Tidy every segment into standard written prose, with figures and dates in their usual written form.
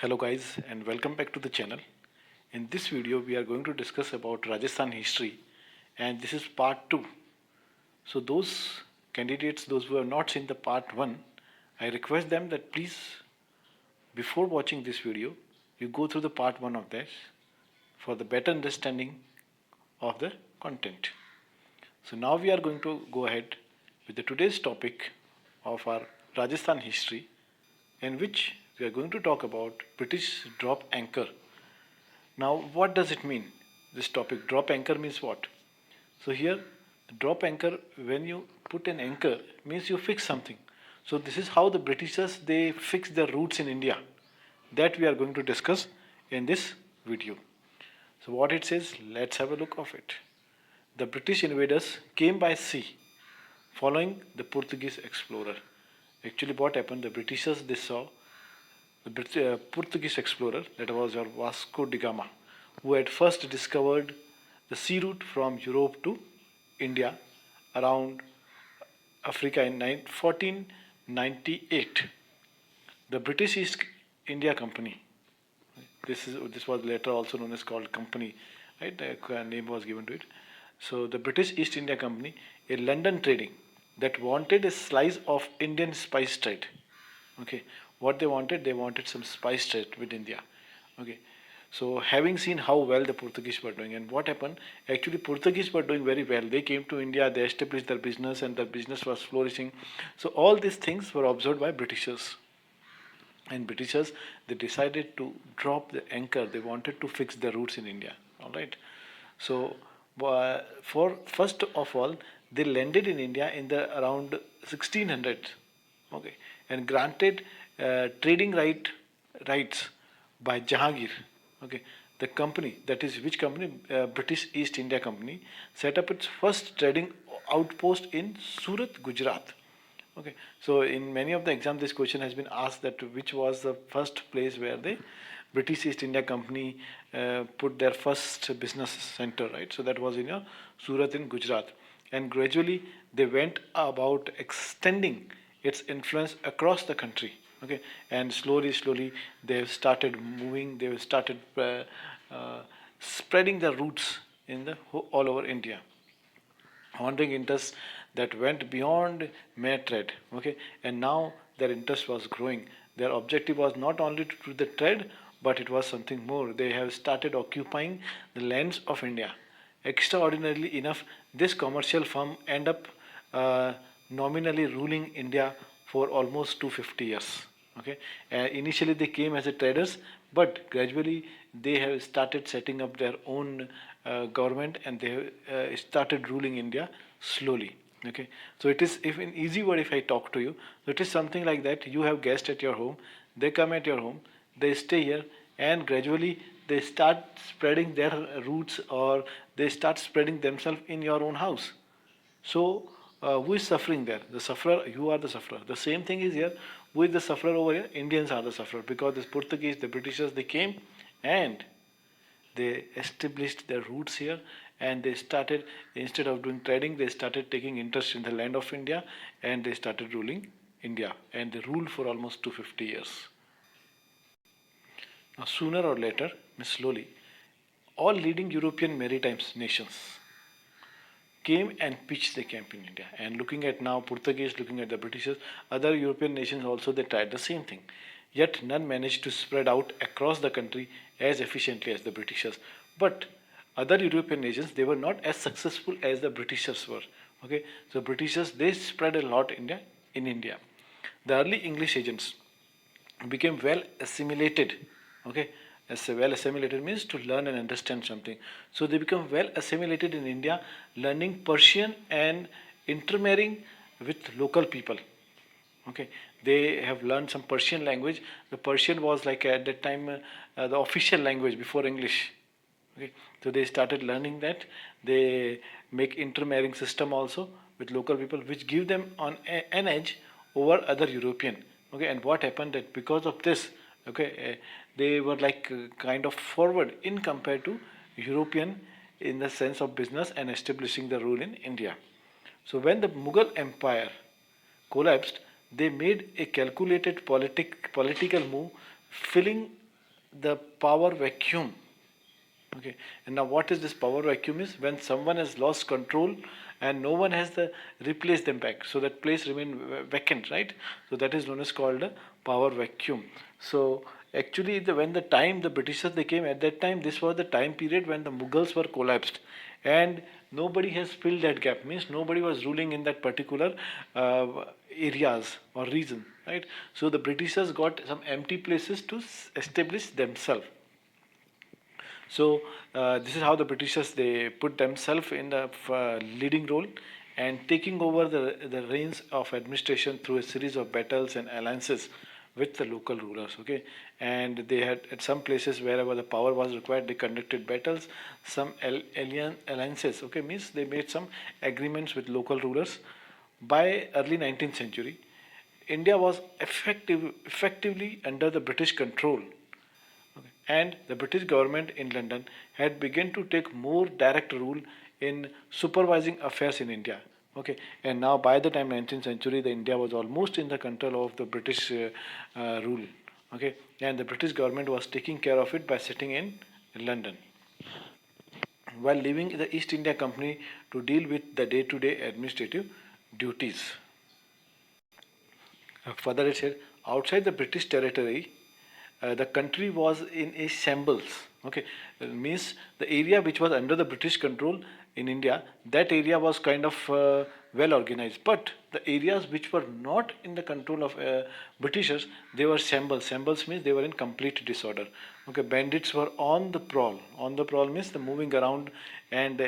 Hello guys and welcome back to the channel. In this video we are going to discuss about Rajasthan history and this is part 2. So those candidates, those who have not seen the part 1, I request them that please before watching this video you go through the part 1 of this for the better understanding of the content. So now we are going to go ahead with the today's topic of our Rajasthan history in which we are going to talk about British drop anchor. Now, what does it mean? This topic, drop anchor, means what? So here, the drop anchor, when you put an anchor, means you fix something. So this is how the Britishers they fix their roots in India. That we are going to discuss in this video. So what it says, let's have a look of it. The British invaders came by sea, following the Portuguese explorer. Actually, what happened? The Britishers they saw the Portuguese explorer, that was your Vasco da Gama, who had first discovered the sea route from Europe to India around Africa in 1498. The British East India Company, this was later also known as called company, right? The name was given to it. So the British East India Company, a London trading that wanted a slice of Indian spice trade. Okay, what they wanted some spice trade with India. Okay, so having seen how well the Portuguese were doing, and what happened, actually Portuguese were doing very well. They came to India, they established their business, and their business was flourishing. So all these things were observed by Britishers. And Britishers, they decided to drop the anchor. They wanted to fix their roots in India. All right. So for first of all, they landed in India in the around 1600. Okay, and granted trading rights by Jahangir. Okay, the company, that is which company? British East India Company set up its first trading outpost in Surat, Gujarat. Okay, so in many of the exams, this question has been asked that which was the first place where the British East India Company put their first business center, right? So that was in Surat in Gujarat, and gradually they went about extending its influence across the country. Okay, and slowly they have started moving. They have started spreading their roots in the all over India, honoring interests that went beyond mere trade. Okay, and now their interest was growing. Their objective was not only to do the trade, but it was something more. They have started occupying the lands of India. Extraordinarily enough, this commercial firm end up nominally ruling India for almost 250 years. Okay, initially they came as a traders, but gradually they have started setting up their own government, and they have started ruling India slowly. Okay, so it is, if in easy word if I talk to you, so it is something like that. You have guests at your home, they come at your home, they stay here, and gradually they start spreading their roots, or they start spreading themselves in your own house. So, who is suffering there? The sufferer, you are the sufferer. The same thing is here. Who is the sufferer over here? Indians are the sufferer, because the Portuguese, the Britishers, they came and they established their roots here, and they started, instead of doing trading, they started taking interest in the land of India, and they started ruling India, and they ruled for almost 250 years. Now, sooner or later, slowly, all leading European maritime nations came and pitched the camp in India. And looking at now Portuguese, looking at the Britishers, other European nations also they tried the same thing. Yet none managed to spread out across the country as efficiently as the Britishers. But other European nations they were not as successful as the Britishers were. Okay, so Britishers they spread a lot in India. The early English agents became well assimilated. Okay, as well assimilated means to learn and understand something. So they become well assimilated in India, learning Persian and intermarrying with local people. Okay, they have learned some Persian language. The Persian was like at that time the official language before English. Okay, so they started learning that. They make intermarrying system also with local people, which give them on an edge over other European. Okay, and what happened that because of this, okay, they were like kind of forward in compared to European in the sense of business and establishing the rule in India. So when the Mughal Empire collapsed, they made a calculated political move, filling the power vacuum. Okay, and now what is this power vacuum is when someone has lost control and no one has the replace them back, so that place remain vacant, right? So that is known as called a power vacuum. So actually, when the time the Britishers they came at that time, this was the time period when the Mughals were collapsed, and nobody has filled that gap. Means nobody was ruling in that particular uh, areas or region, right? So the Britishers got some empty places to establish themselves. So this is how the Britishers they put themselves in the leading role and taking over the reins of administration through a series of battles and alliances with the local rulers. Okay, and they had at some places wherever the power was required, they conducted battles. Some alliances. Okay, means they made some agreements with local rulers. By early 19th century, India was effectively under the British control. Okay. And the British government in London had begun to take more direct rule in supervising affairs in India. Okay, and now by the time 19th century, the India was almost in the control of the British rule. Okay, and the British government was taking care of it by sitting in London, while leaving the East India Company to deal with the day-to-day administrative duties. Further, it said outside the British territory, the country was in a shambles. Okay, it means the area which was under the British control in India, that area was kind of well organized. But the areas which were not in the control of Britishers, they were shambles. Shambles means they were in complete disorder. Okay, bandits were on the prowl. On the prowl means the moving around and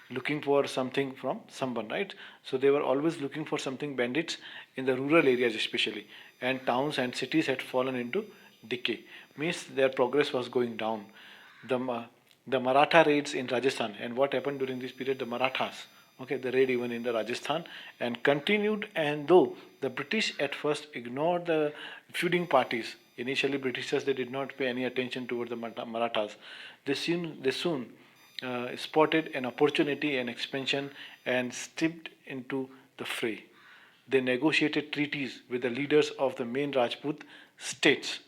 looking for something from someone, right? So they were always looking for something. Bandits in the rural areas especially, and towns and cities had fallen into decay. Means their progress was going down. The Maratha raids in Rajasthan, and what happened during this period? The Marathas, okay, they raid even in the Rajasthan and continued. And though the British at first ignored the feuding parties, initially Britishers they did not pay any attention towards the Marathas. They soon spotted an opportunity and expansion and stepped into the fray. They negotiated treaties with the leaders of the main Rajput states,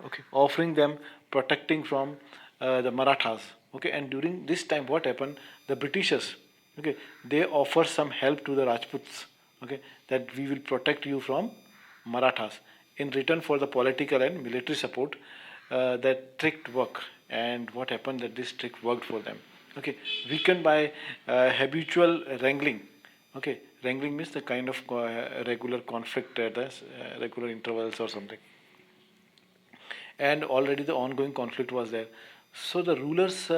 okay, offering them protecting from the Marathas. Okay, and during this time, what happened? The Britishers, okay, they offer some help to the Rajputs, okay, that we will protect you from Marathas in return for the political and military support. That trick worked, and what happened? That this trick worked for them. Okay, weakened by habitual wrangling. Okay, wrangling means the kind of regular conflict at the regular intervals or something, and already the ongoing conflict was there. So the rulers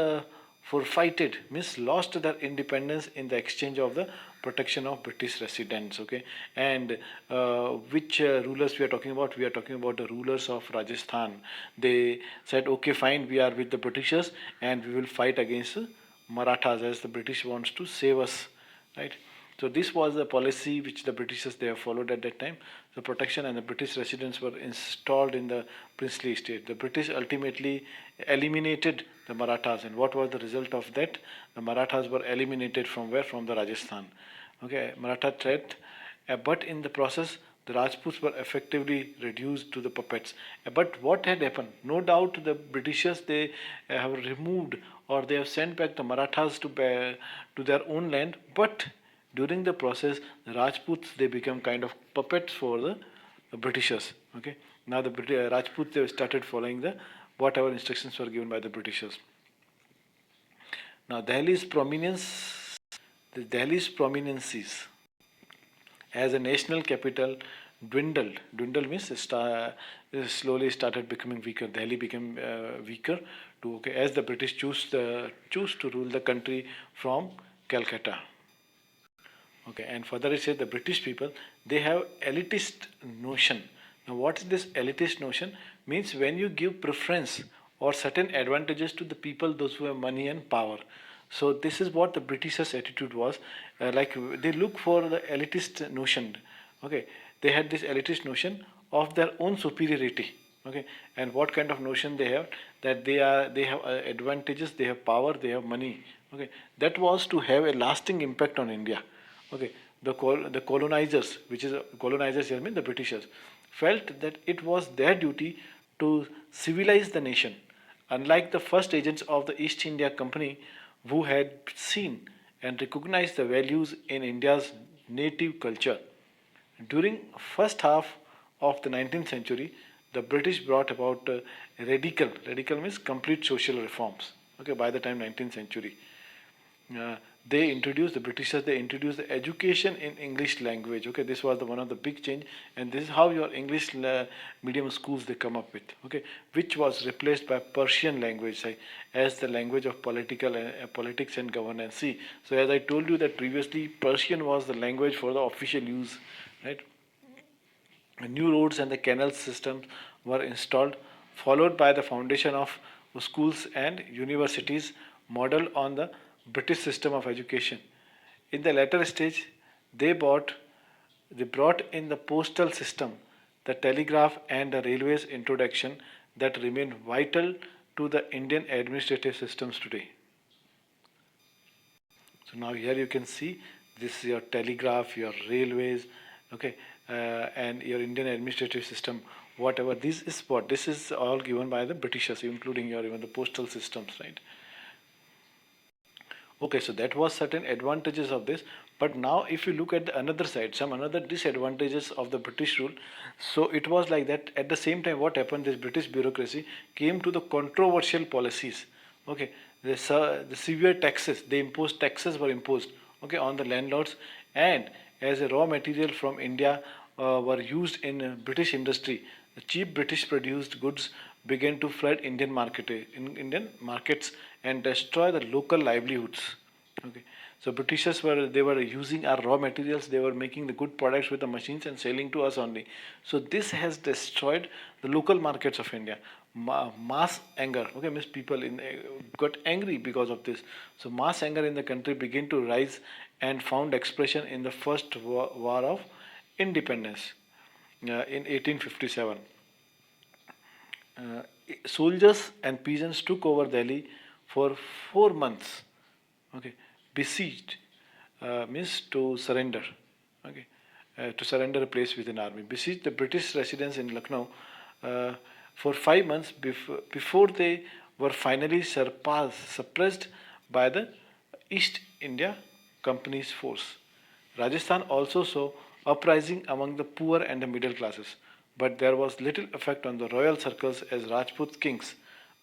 forfeited, means lost their independence in the exchange of the protection of British residents. Okay, and which rulers we are talking about? We are talking about the rulers of Rajasthan. They said, okay, fine, we are with the Britishers, and we will fight against Marathas as the British wants to save us, right? So this was the policy which the Britishers they have followed at that time. The protection and the British residents were installed in the princely estate. The British ultimately eliminated the Marathas, and what was the result of that? The Marathas were eliminated from where? From the Rajasthan. Okay, Maratha threat, but in the process, the Rajputs were effectively reduced to the puppets. But what had happened? No doubt the Britishers they have removed or they have sent back the Marathas to their own land, but during the process, the Rajputs they become kind of puppets for the Britishers. Okay, now the Rajputs they started following the whatever instructions were given by the Britishers. Now Delhi's prominences as a national capital dwindled. Dwindled means slowly started becoming weaker. Delhi became weaker to okay, as the British choose to rule the country from Calcutta. Okay, and further it says the British people they have elitist notion. Now, what is this elitist notion? Means when you give preference or certain advantages to the people, those who have money and power. So this is what the Britishers' attitude was. Like they look for the elitist notion. Okay, they had this elitist notion of their own superiority. Okay, and what kind of notion they have? That they have advantages, they have power, they have money. Okay, that was to have a lasting impact on India. Okay, the colonizers, which is colonizers here mean the Britishers, felt that it was their duty to civilize the nation. Unlike the first agents of the East India Company, who had seen and recognized the values in India's native culture. During first half of the 19th century, the British brought about radical means complete social reforms. Okay, by the time 19th century, the Britishers they introduced the education in English language. Okay, this was the one of the big change, and this is how your English medium schools they come up with. Okay, which was replaced by Persian language as the language of politics and governance. See, so as I told you that previously, Persian was the language for the official use, right? New roads and the canal systems were installed, followed by the foundation of schools and universities modeled on the British system of education. In the latter stage, they brought, they brought in the postal system, the telegraph, and the railways introduction that remain vital to the Indian administrative systems today. So now here you can see this is your telegraph, your railways, okay, and your Indian administrative system. Whatever this is, what this is all given by the Britishers, including your even the postal systems, right? Okay, so that was certain advantages of this. But now, if you look at the another side, some another disadvantages of the British rule. So it was like that. At the same time, what happened? This British bureaucracy came to the controversial policies. Okay, the severe taxes. They imposed taxes were imposed. Okay, on the landlords, and as a raw material from India were used in British industry. The cheap British produced goods began to flood Indian markets and destroy the local livelihoods. Okay, so Britishers were using our raw materials. They were making the good products with the machines and selling to us only. So this has destroyed the local markets of India. Mass anger. Okay, means people got angry because of this. So mass anger in the country began to rise and found expression in the first war of independence in 1857. Uh, Soldiers and peasants took over Delhi for 4 months. Okay, besieged means to surrender. Okay, to surrender a place within army. Besieged the British residence in Lucknow uh, for 5 months before they were finally suppressed by the East India Company's force. Rajasthan also saw uprising among the poor and the middle classes, but there was little effect on the royal circles as Rajput kings,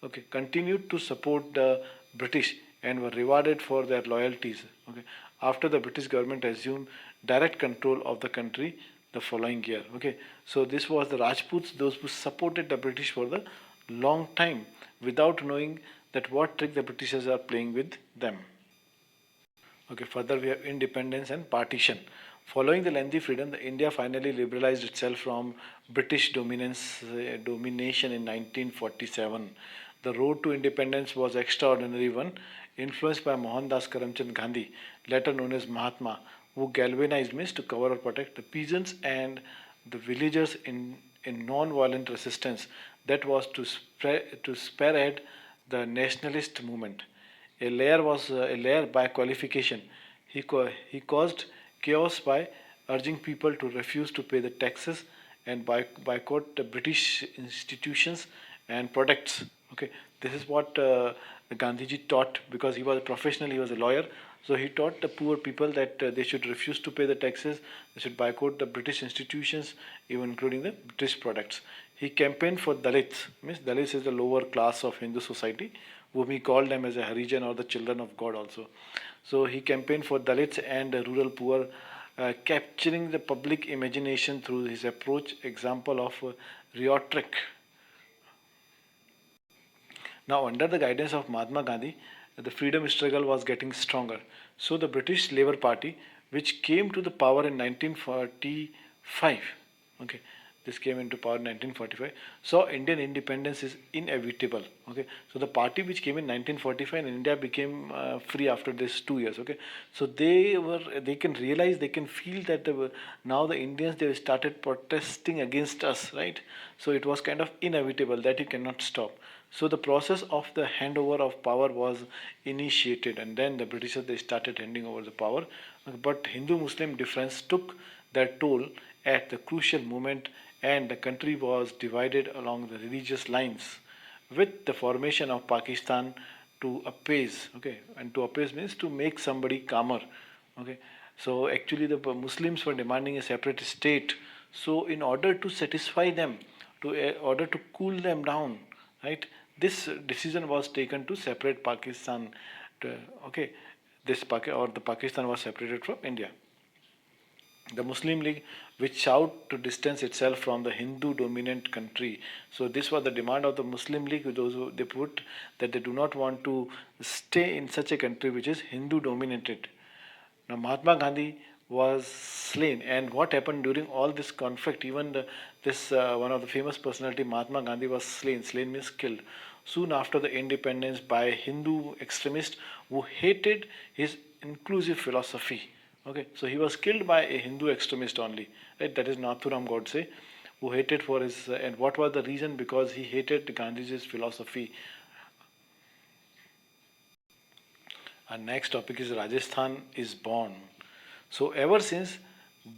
okay, continued to support the British and were rewarded for their loyalties. Okay, after the British government assumed direct control of the country the following year. Okay, so this was the Rajputs, those who supported the British for the long time without knowing that what trick the Britishers are playing with them. Okay, further we have independence and partition. Following the lengthy freedom, the India finally liberalized itself from British domination in 1947. The road to independence was extraordinary one, influenced by Mohandas Karamchand Gandhi, later known as Mahatma, who galvanized means to cover or protect the peasants and the villagers in non-violent resistance that was to spearhead the nationalist movement. A layer by qualification. He caused chaos by urging people to refuse to pay the taxes and boycott the British institutions and products. Okay, this is what Gandhiji taught because he was a professional, he was a lawyer. So he taught the poor people that they should refuse to pay the taxes, they should boycott the British institutions, even including the British products. He campaigned for Dalits, means Dalits is the lower class of Hindu society, whom he called them as a Harijan or the children of God also. So he campaigned for Dalits and rural poor, capturing the public imagination through his approach, example of rhetoric. Now, under the guidance of Mahatma Gandhi, the freedom struggle was getting stronger. So, the British Labour Party, which came to the power in 1945, okay, this came into power in 1945, saw Indian independence is inevitable. Okay, so the party which came in 1945 and India became free after this 2 years. Okay, so they can realize, they can feel that now the Indians they started protesting against us, right? So it was kind of inevitable that you cannot stop. So the process of the handover of power was initiated, and then the Britishers they started handing over the power. But Hindu-Muslim difference took their toll at the crucial moment, and the country was divided along the religious lines. with the formation of Pakistan to appease. Okay, and to appease means to make somebody calmer. Okay, so actually the Muslims were demanding a separate state. So in order to satisfy them, to order to cool them down, right? This decision was taken to separate Pakistan. Okay, or the Pakistan was separated from India. The Muslim League, which sought to distance itself from the Hindu dominant country. So this was the demand of the Muslim League. Those who, they put that they do not want to stay in such a country which is Hindu dominated. Now Mahatma Gandhi was slain, and what happened during all this conflict? Even this one of the famous personality, Mahatma Gandhi, was slain. Slain means killed. Soon after the independence by Hindu extremists who hated his inclusive philosophy. Okay, so he was killed by a Hindu extremist only. Right? That is Nathuram Godse, who hated for his and what was the reason? Because he hated Gandhiji's philosophy. Our next topic is Rajasthan is born. So ever since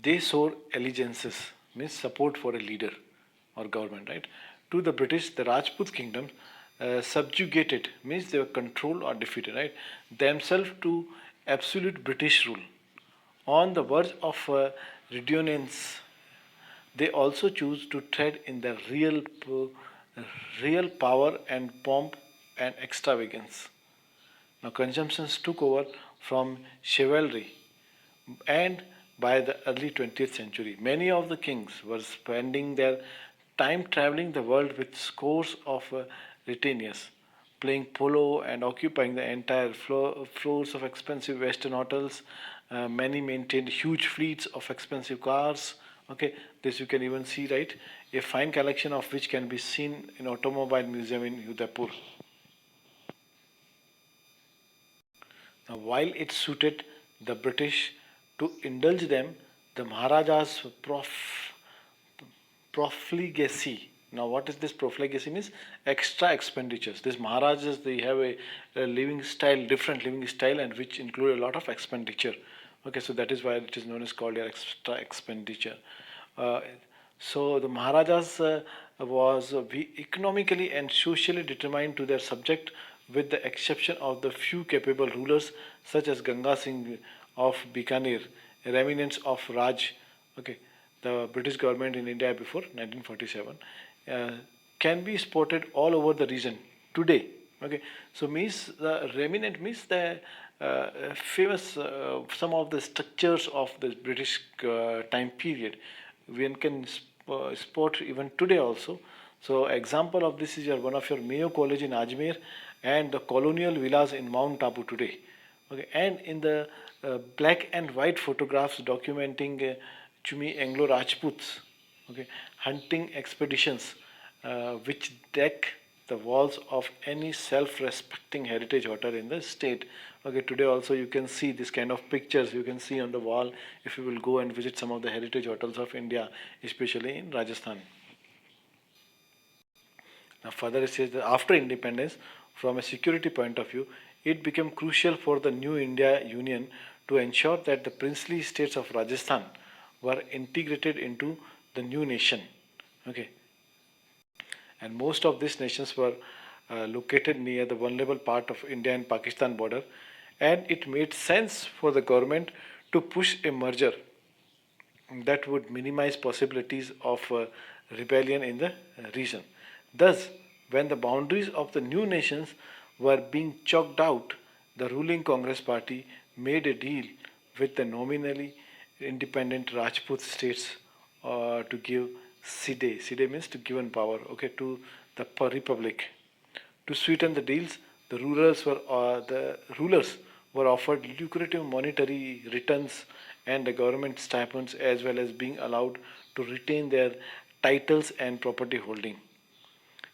they swore allegiances, means support for a leader or government, right? To the British, the Rajput kingdom subjugated, means they were controlled or defeated, right? Themselves to absolute British rule. On the verge of redundance, they also choose to tread in the real power and pomp and extravagance. Now, consumptions took over from chivalry, and by the early 20th century, many of the kings were spending their time traveling the world with scores of retainers, playing polo and occupying the entire floors of expensive Western hotels. Many maintained huge fleets of expensive cars. Okay, this you can even see, right? A fine collection of which can be seen in Automobile Museum in Udaipur. Now, while it suited the British to indulge them, the Maharaja's profligacy. Now, what is this profligacy means? Extra expenditures. These Maharajas, they have a living style, different living style, and which include a lot of expenditure. Okay, so that is why it is known as called your extra expenditure. Uh, so the Maharajas was economically and socially determined to their subject, with the exception of the few capable rulers such as Ganga Singh of Bikaner, remnants of Raj. Okay, the British government in India before 1947, uh, can be spotted all over the region today. Okay, so means the remnant means the famous some of the structures of the British time period. One can spot even today also. So example of this is one of your Mayo College in Ajmer and the colonial villas in Mount Abu today. Okay, and in the black and white photographs documenting Chumi Anglo Rajputs, okay, hunting expeditions, which deck the walls of any self-respecting heritage hotel in the state. Okay, today also you can see this kind of pictures you can see on the wall if you will go and visit some of the heritage hotels of India, especially in Rajasthan. Now, further it says that after independence, from a security point of view, it became crucial for the new India Union to ensure that the princely states of Rajasthan were integrated into the new nation. Okay, and most of these nations were located near the vulnerable part of India and Pakistan border, and it made sense for the government to push a merger that would minimize possibilities of rebellion in the region. Thus, when the boundaries of the new nations were being chalked out, the ruling Congress party made a deal with the nominally independent Rajput states to give Side. Side means to give power, okay, to the republic. To sweeten the deals, the rulers were offered lucrative monetary returns and the government stipends, as well as being allowed to retain their titles and property holding.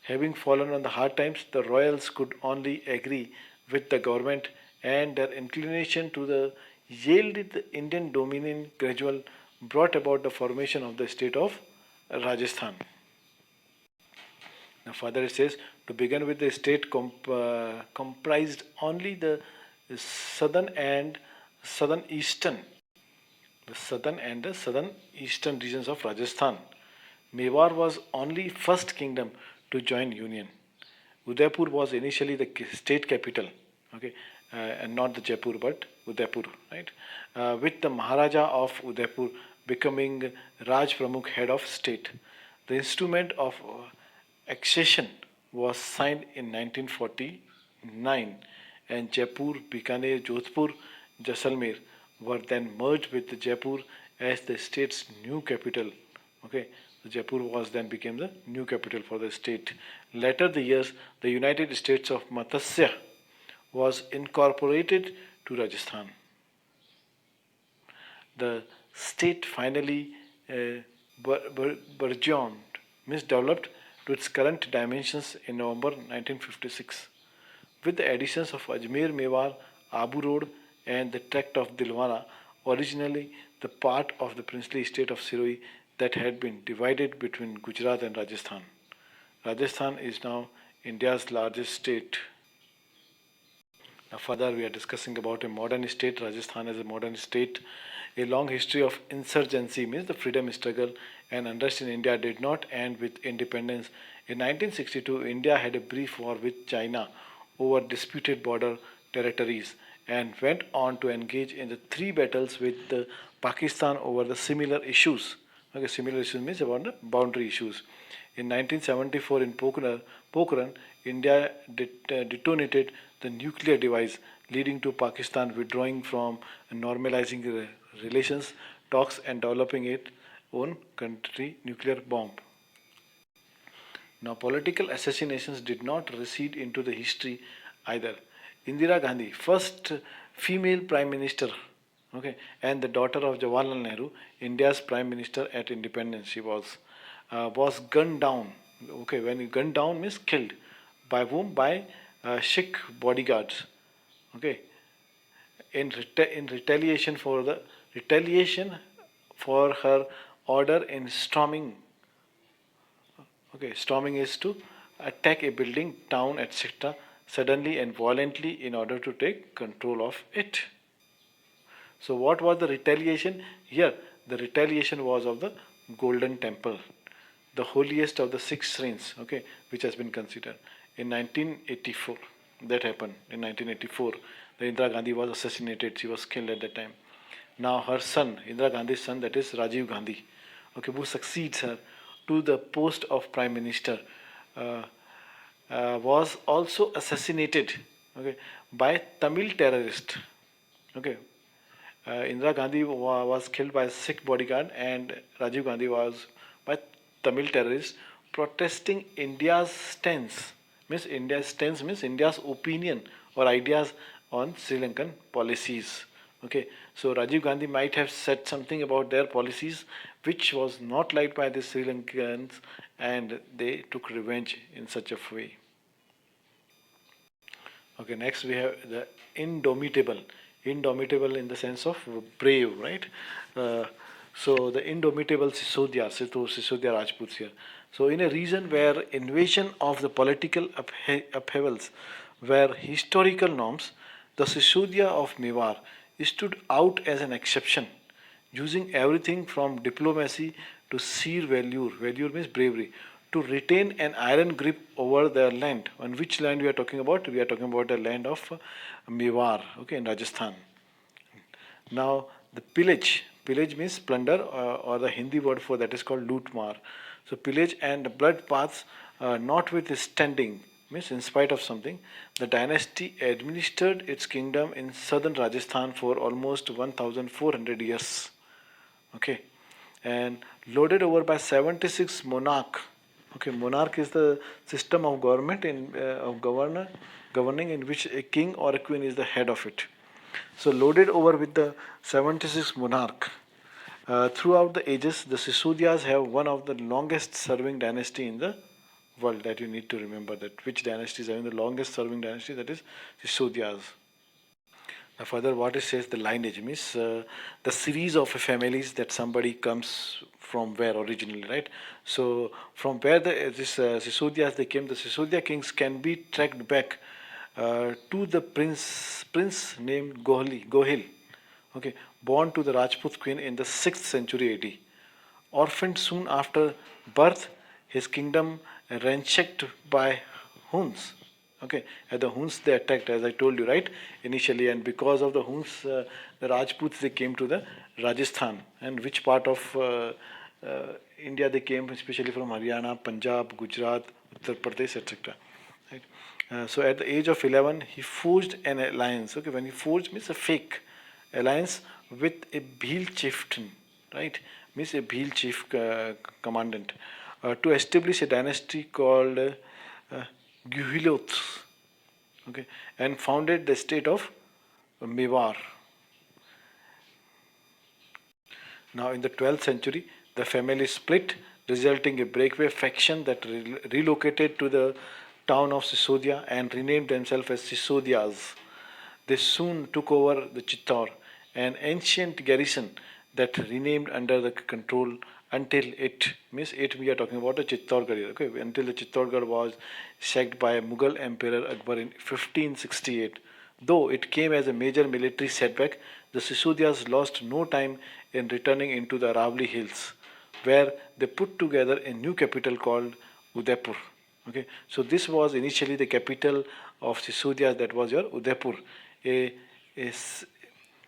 Having fallen on the hard times, the royals could only agree with the government, and their inclination to the yielded Indian dominion gradual brought about the formation of the state of Rajasthan. Now, further it says to begin with, the state comprised only the southern and southern eastern, the southern and the southern eastern regions of Rajasthan. Mewar was only first kingdom to join union. Udaipur was initially the state capital, okay, and not the Jaipur but Udaipur, right? With the Maharaja of Udaipur becoming Raj Pramukh, head of state. The instrument of accession was signed in 1949, and Jaipur, Bikaner, Jodhpur, Jaisalmer were then merged with Jaipur as the state's new capital. Okay, so Jaipur was then became the new capital for the state. Later the years, the United States of Matsya was incorporated to Rajasthan. The state finally burgeoned, means developed to its current dimensions in November 1956. With the additions of Ajmer, Mewar, Abu Road, and the tract of Dilwara, originally the part of the princely state of Siroi that had been divided between Gujarat and Rajasthan. Rajasthan is now India's largest state. Now, further, we are discussing about a modern state. Rajasthan as a modern state. A long history of insurgency means the freedom struggle and unrest in India did not end with independence. In 1962, India had a brief war with China over disputed border territories and went on to engage in the three battles with Pakistan over the similar issues. Okay, similar issues means about the boundary issues. In 1974, in Pokhran, India detonated the nuclear device, leading to Pakistan withdrawing from normalizing relations, talks, and developing its own country nuclear bomb. Now, political assassinations did not recede into the history either. Indira Gandhi, first female prime minister, okay, and the daughter of Jawaharlal Nehru, India's prime minister at independence, she was gunned down. Okay, when gunned down means killed. By whom? By Sikh bodyguards. Okay, in retaliation for her order in storming. Okay, storming is to attack a building, town, etc. suddenly and violently in order to take control of it. So, what was the retaliation? Here, the retaliation was of the Golden Temple, the holiest of the six shrines, okay, which has been considered. In 1984, that happened. In 1984, the Indira Gandhi was assassinated. She was killed at that time. Now, her son, Indira Gandhi's son, that is Rajiv Gandhi, okay, who succeeds her to the post of prime minister, uh, was also assassinated, okay, by Tamil terrorist. Okay, Indira Gandhi was killed by a Sikh bodyguard, and Rajiv Gandhi was by Tamil terrorists protesting India's stance. Means India's opinion or ideas on Sri Lankan policies. Okay, so Rajiv Gandhi might have said something about their policies which was not liked by the Sri Lankans, and they took revenge in such a way. Okay, next we have the indomitable. Indomitable in the sense of brave, right? Uh, so the indomitable Sisodia Rajputs here. So in a region where invasion of the political upheavals were historical norms, the Sisodia of Mewar stood out as an exception, using everything from diplomacy to sheer valor. Valor means bravery. To retain an iron grip over their land. On which land we are talking about? We are talking about the land of Mewar, okay, in Rajasthan. Now, the pillage. Pillage means plunder, or the Hindi word for that is called lootmar. So, pillage and blood paths, notwithstanding, means in spite of something, the dynasty administered its kingdom in southern Rajasthan for almost 1400 years. Okay, and loaded over by 76 monarch. Okay, monarch is the system of government of governing in which a king or a queen is the head of it. So loaded over with the 76 monarch. Throughout the ages, the Sisodias have one of the longest serving dynasty in the world. That you need to remember, that which dynasty is having the longest serving dynasty, that is Sisodias. Now further, what it says, the lineage means the series of families that somebody comes from where originally, right? So from where this Sisodias they came, the Sisodia kings can be tracked back to the prince named Gohil, okay, born to the Rajput queen in the 6th century AD. Orphaned soon after birth, his kingdom ransacked by Huns. Okay, at the Huns they attacked, as I told you, right, initially, and because of the Huns, the Rajputs, they came to the Rajasthan. And which part of India they came, especially from Haryana, Punjab, Gujarat, Uttar Pradesh, etc. Right? So at the age of 11, he forged an alliance. Okay, when he forged means a fake alliance with a Bhil chieftain, right? Means a Bhil chief commandant, to establish a dynasty called Guhilots, okay, and founded the state of Mewar. Now, in the 12th century, the family split, resulting in a breakaway faction that relocated to the town of Sisodia and renamed themselves as Sisodias. They soon took over the Chittor, an ancient garrison that renamed under the control until it means it we are talking about the Chittorgarh, okay, until the Chittorgarh was sacked by Mughal Emperor Akbar in 1568. Though it came as a major military setback, the Sisodias lost no time in returning into the Aravali hills, where they put together a new capital called Udaipur. Okay, so this was initially the capital of Sisodias, that was your Udaipur, a, a,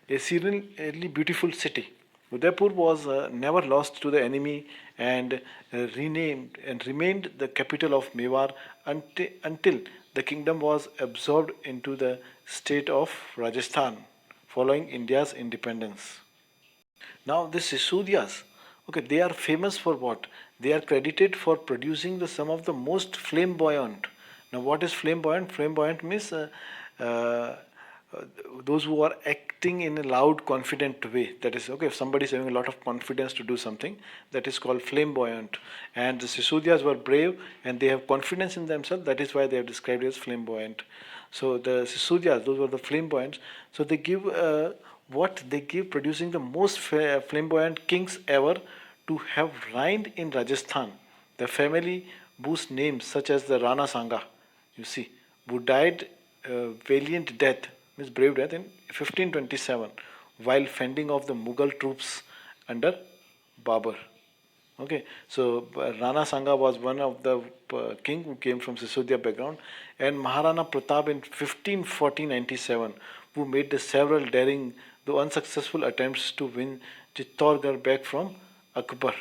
a serenely beautiful city. Udaipur was never lost to the enemy and renamed and remained the capital of Mewar until the kingdom was absorbed into the state of Rajasthan following India's independence. Now, the Sisodias, okay, they are famous for what? They are credited for producing some of the most flamboyant. Now, what is flamboyant? Flamboyant means uh, those who are acting in a loud, confident way. That is, okay, if somebody is having a lot of confidence to do something, that is called flamboyant. And the Sisodias were brave and they have confidence in themselves. That is why they are described as flamboyant. So the Sisodias, those were the flamboyants. So they give what they give, producing the most flamboyant kings ever to have reigned in Rajasthan. The family boasts names such as the Rana Sanga, you see, who died valiant death, means brave death, in 1527 while fending off the Mughal troops under Babur. Okay, so Rana Sanga was one of the king who came from Sisodia background, and Maharana Pratap in 1540-97, who made the several daring though unsuccessful attempts to win Chittorgarh back from Akbar.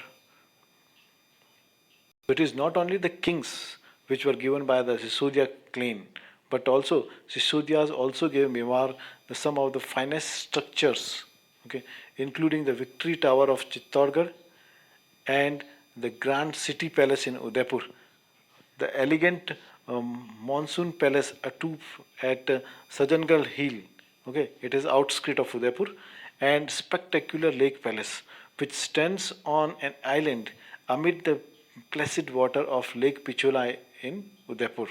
So it is not only the kings which were given by the Sisodia clan, but also Sisodias also gave Mewar some of the finest structures, okay, including the Victory Tower of Chittorgarh and the Grand City Palace in Udaipur, the elegant Monsoon Palace Atoop at Sajangarh Hill. Okay, it is outskirt of Udaipur, and spectacular Lake Palace, which stands on an island amid the placid water of Lake Pichola in Udaipur.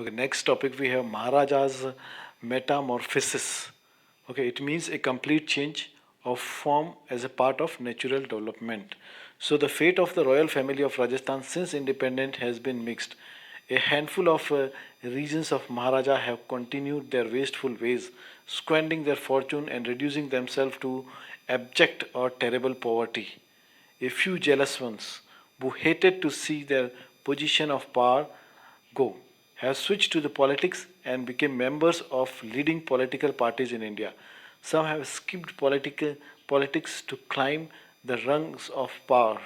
Okay, next topic we have Maharaja's metamorphosis. Okay, it means a complete change of form as a part of natural development. So the fate of the royal family of Rajasthan since independence has been mixed. A handful of regions of Maharaja have continued their wasteful ways, squandering their fortune and reducing themselves to abject or terrible poverty. A few jealous ones, who hated to see their position of power go, have switched to the politics and became members of leading political parties in India. Some have skipped politics to climb the rungs of power.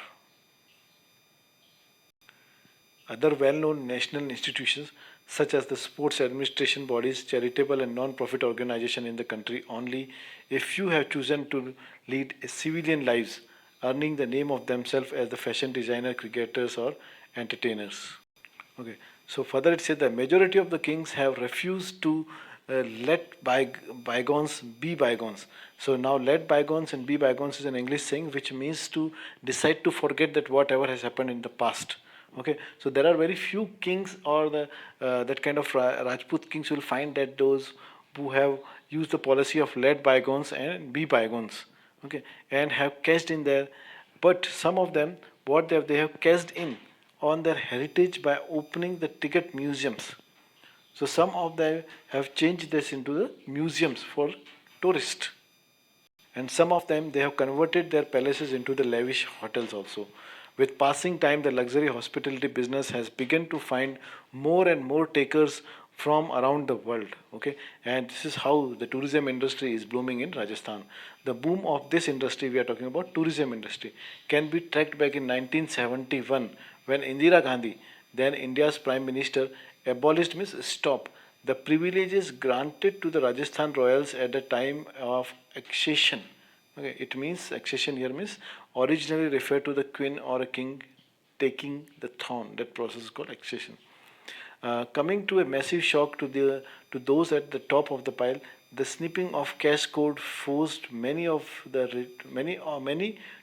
Other well known national institutions, such as the sports administration bodies, charitable and non profit organizations in the country, only a few have chosen to lead civilian lives, earning the name of themselves as the fashion designer, cricketers, or entertainers. Okay, so further it says the majority of the kings have refused to let bygones be bygones. So now let bygones and be bygones is an English saying which means to decide to forget that whatever has happened in the past. Okay, so there are very few kings or the that kind of Rajput kings will find that those who have used the policy of let bygones and be bygones. Okay, and have cashed in there, but some of them what they have cashed in on their heritage by opening the ticket museums. So some of them have changed this into the museums for tourists. And some of them they have converted their palaces into the lavish hotels also. With passing time, the luxury hospitality business has begun to find more and more takers from around the world. Okay, and this is how the tourism industry is blooming in Rajasthan. The boom of this industry, we are talking about tourism industry, can be tracked back in 1971 when Indira Gandhi, then India's Prime Minister, abolished means stop the privileges granted to the Rajasthan royals at the time of accession. Okay, it means accession here means originally referred to the queen or a king taking the throne. That process is called accession. Coming to a massive shock to those at the top of the pile, the snipping of cash code forced many to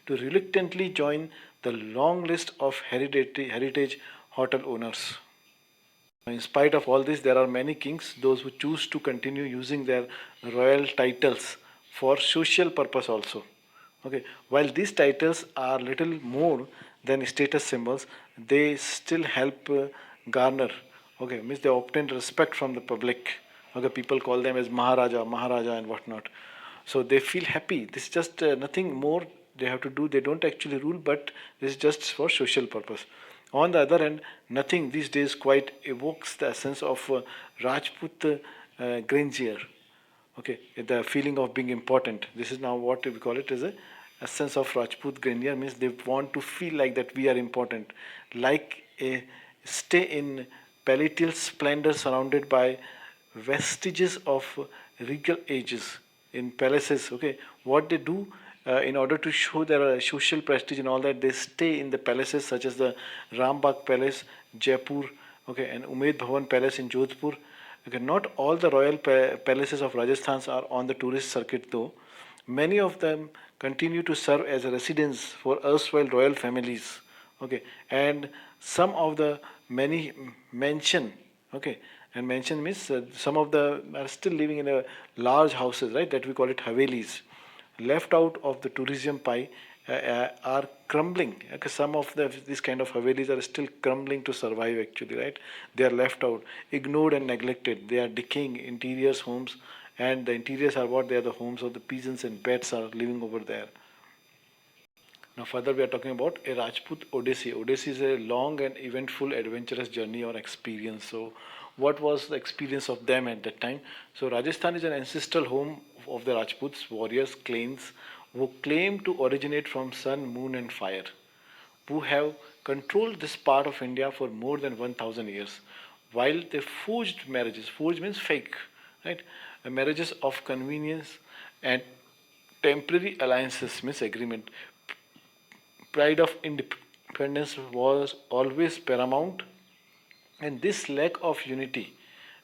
reluctantly join the long list of heritage hotel owners. In spite of all this, there are many kings, those who choose to continue using their royal titles for social purpose also. Okay, while these titles are little more than status symbols, they still help garner. Okay, means they obtain respect from the public. Okay, people call them as Maharaja, Maharaja, and whatnot. So they feel happy. This is just nothing more they have to do. They don't actually rule, but this is just for social purpose. On the other hand, nothing these days quite evokes the essence of Rajput grandeur. Okay, the feeling of being important. This is now what we call it as a essence of Rajput grandeur, means they want to feel like that we are important, like a stay in palatial splendor surrounded by vestiges of regal ages in palaces. Okay, what they do in order to show their social prestige and all that, they stay in the palaces such as the Rambagh Palace, Jaipur, okay, and Umaid Bhawan Palace in Jodhpur. Okay, not all the royal palaces of Rajasthan are on the tourist circuit though. Many of them continue to serve as a residence for erstwhile royal families. Okay, and some of the many mansion. Okay, and mansion means some of the are still living in a large houses, right? That we call it havelis, left out of the tourism pie are crumbling. Okay, some of these kind of havelis are still crumbling to survive actually, right? They are left out, ignored and neglected. They are decaying interiors, homes, and the interiors are what they are the homes of the peasants and pets are living over there. Now, further, we are talking about a Rajput Odyssey. Odyssey is a long and eventful, adventurous journey or experience. So, what was the experience of them at that time? So, Rajasthan is an ancestral home of the Rajputs, warriors, clans who claim to originate from sun, moon, and fire, who have controlled this part of India for more than 1000 years. While they forged marriages, forged means fake, right? Marriages of convenience and temporary alliances means agreement. Pride of independence was always paramount, and this lack of unity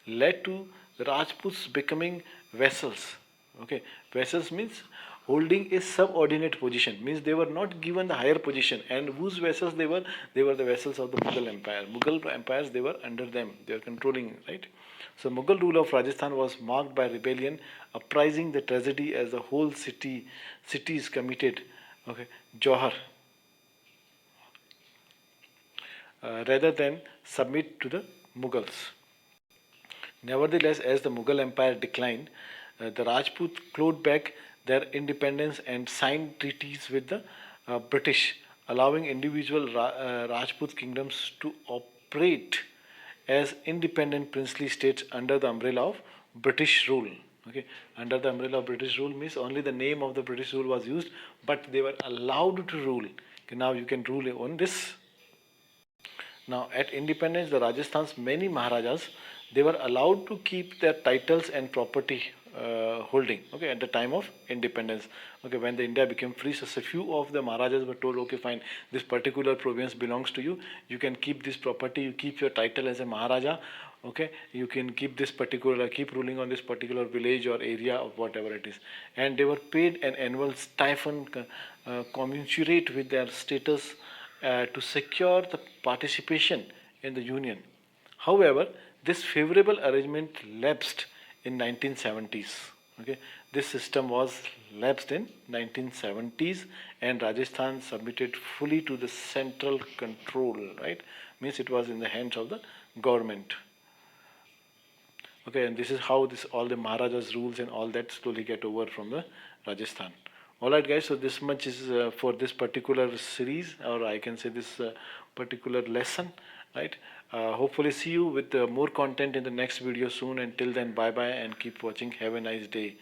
led to the Rajputs becoming vassals. Okay, vassals means holding a subordinate position, means they were not given the higher position. And whose vassals they were? They were the vassals of the Mughal Empire. Mughal empires, they were under them, they were controlling, right? So Mughal rule of Rajasthan was marked by rebellion, uprising, the tragedy as the whole cities committed. Okay, Johar, rather than submit to the Mughals. Nevertheless, as the Mughal Empire declined, the Rajput clawed back their independence and signed treaties with the British, allowing individual Rajput kingdoms to operate as independent princely states under the umbrella of British rule. Okay, under the umbrella of British rule means only the name of the British rule was used, but they were allowed to rule. Okay, now you can rule on this. Now, at independence, the Rajasthan's many Maharajas, they were allowed to keep their titles and property holding. Okay, at the time of independence. Okay, when the India became free, so a few of the Maharajas were told, okay, fine, this particular province belongs to you. You can keep this property. You keep your title as a Maharaja. Okay, you can keep this particular, keep ruling on this particular village or area or whatever it is. And they were paid an annual stipend commensurate with their status to secure the participation in the union. However, this favorable arrangement lapsed in 1970s. Okay, this system was lapsed in 1970s, and Rajasthan submitted fully to the central control. Right, means it was in the hands of the government. Okay, and this is how this all the Maharajas rules and all that slowly get over from the Rajasthan. All right, guys. So this much is for this particular series, or I can say this particular lesson, right? Hopefully, see you with more content in the next video soon. Until then, bye bye and keep watching. Have a nice day.